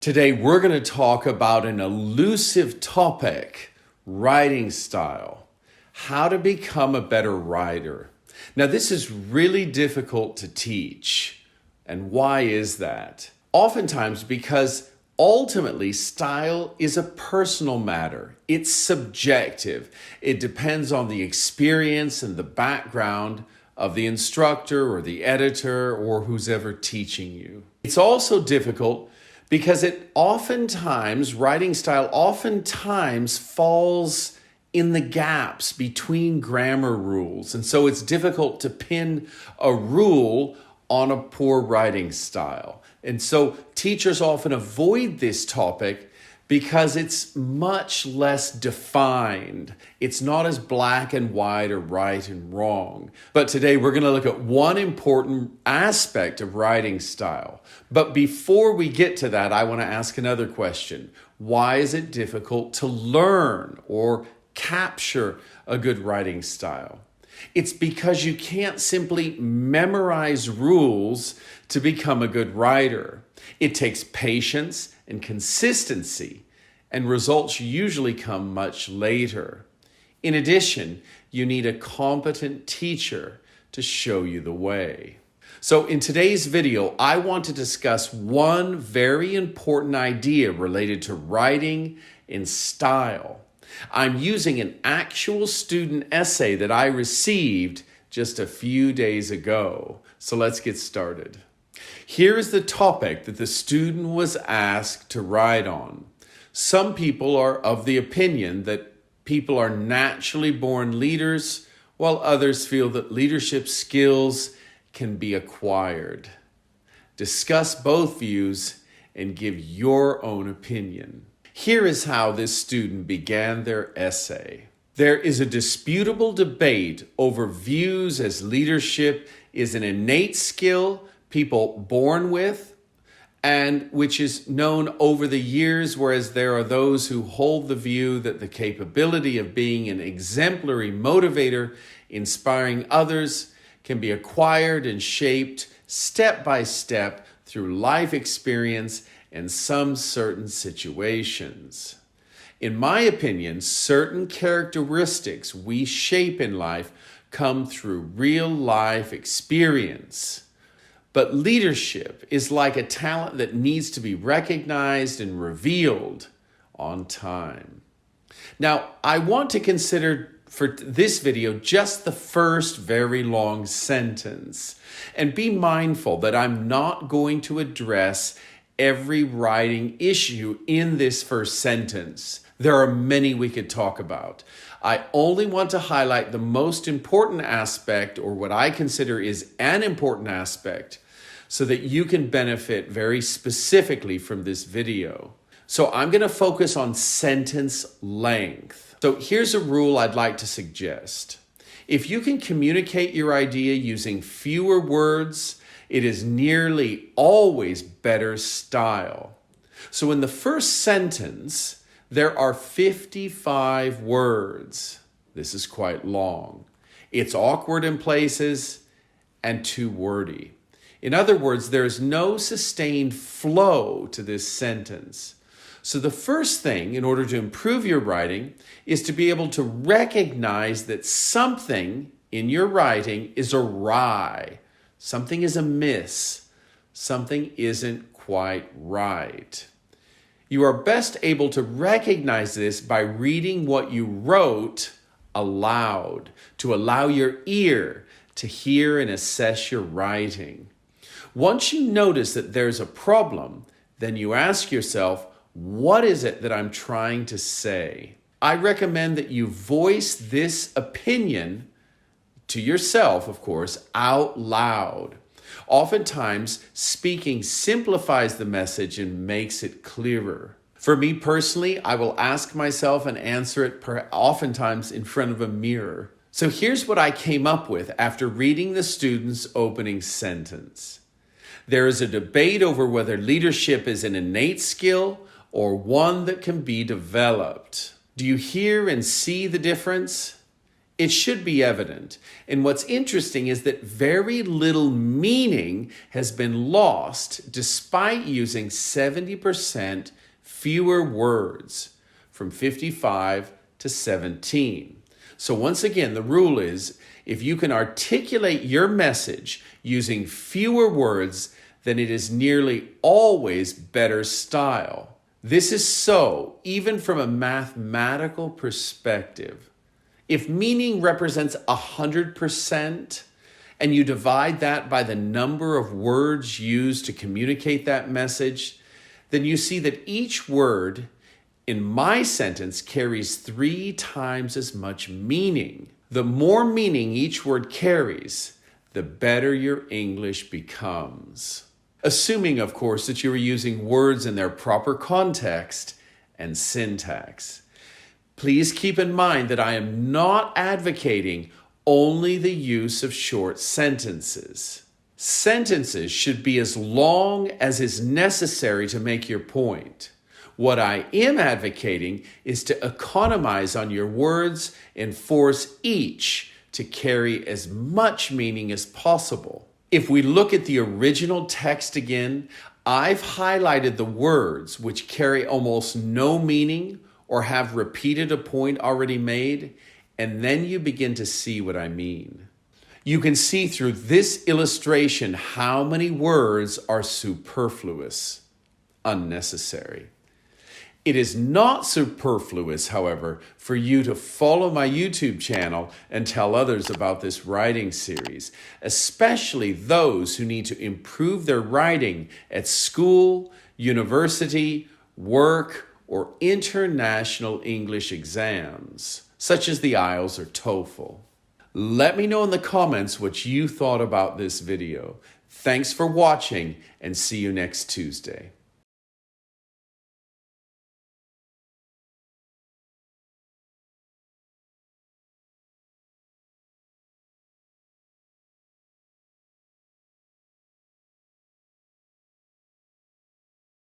Today, we're going to talk about an elusive topic, writing style, how to become a better writer. Now, this is really difficult to teach. And why is that? Oftentimes because ultimately style is a personal matter. It's subjective. It depends on the experience and the background of the instructor or the editor or who's ever teaching you. It's also difficult because writing style oftentimes falls in the gaps between grammar rules. And so it's difficult to pin a rule on a poor writing style. And so teachers often avoid this topic because it's much less defined. It's not as black and white or right and wrong. But today we're going to look at one important aspect of writing style. But before we get to that, I want to ask another question. Why is it difficult to learn or capture a good writing style? It's because you can't simply memorize rules to become a good writer. It takes patience and consistency, and results usually come much later. In addition, you need a competent teacher to show you the way. So in today's video, I want to discuss one very important idea related to writing and style. I'm using an actual student essay that I received just a few days ago. So let's get started. Here is the topic that the student was asked to write on. Some people are of the opinion that people are naturally born leaders, while others feel that leadership skills can be acquired. Discuss both views and give your own opinion. Here is how this student began their essay. There is a disputable debate over views as leadership is an innate skill people born with, and which is known over the years, whereas there are those who hold the view that the capability of being an exemplary motivator, inspiring others, can be acquired and shaped step by step through life experience and some certain situations. In my opinion, certain characteristics we shape in life come through real life experience. But leadership is like a talent that needs to be recognized and revealed on time. Now, I want to consider for this video just the first very long sentence. And be mindful that I'm not going to address every writing issue in this first sentence. There are many we could talk about. I only want to highlight the most important aspect, or what I consider is an important aspect, so that you can benefit very specifically from this video. So I'm going to focus on sentence length. So here's a rule I'd like to suggest. If you can communicate your idea using fewer words, it is nearly always better style. So in the first sentence, there are 55 words. This is quite long. It's awkward in places and too wordy. In other words, there is no sustained flow to this sentence. So the first thing, in order to improve your writing, is to be able to recognize that something in your writing is awry. Something is amiss. Something isn't quite right. You are best able to recognize this by reading what you wrote aloud, to allow your ear to hear and assess your writing. Once you notice that there's a problem, then you ask yourself, what is it that I'm trying to say? I recommend that you voice this opinion to yourself, of course, out loud. Oftentimes, speaking simplifies the message and makes it clearer. For me personally, I will ask myself and answer it oftentimes in front of a mirror. So here's what I came up with after reading the student's opening sentence. There is a debate over whether leadership is an innate skill or one that can be developed. Do you hear and see the difference? It should be evident. And what's interesting is that very little meaning has been lost despite using 70% fewer words, from 55 to 17. So once again, the rule is if you can articulate your message using fewer words, then it is nearly always better style. This is so even from a mathematical perspective. If meaning represents 100% and you divide that by the number of words used to communicate that message, then you see that each word in my sentence carries 3 times as much meaning. The more meaning each word carries, the better your English becomes. Assuming, of course, that you are using words in their proper context and syntax. Please keep in mind that I am not advocating only the use of short sentences. Sentences should be as long as is necessary to make your point. What I am advocating is to economize on your words and force each to carry as much meaning as possible. If we look at the original text again, I've highlighted the words which carry almost no meaning or have repeated a point already made, and then you begin to see what I mean. You can see through this illustration how many words are superfluous, unnecessary. It is not superfluous, however, for you to follow my YouTube channel and tell others about this writing series, especially those who need to improve their writing at school, university, work, or international English exams, such as the IELTS or TOEFL. Let me know in the comments what you thought about this video. Thanks for watching, and see you next Tuesday.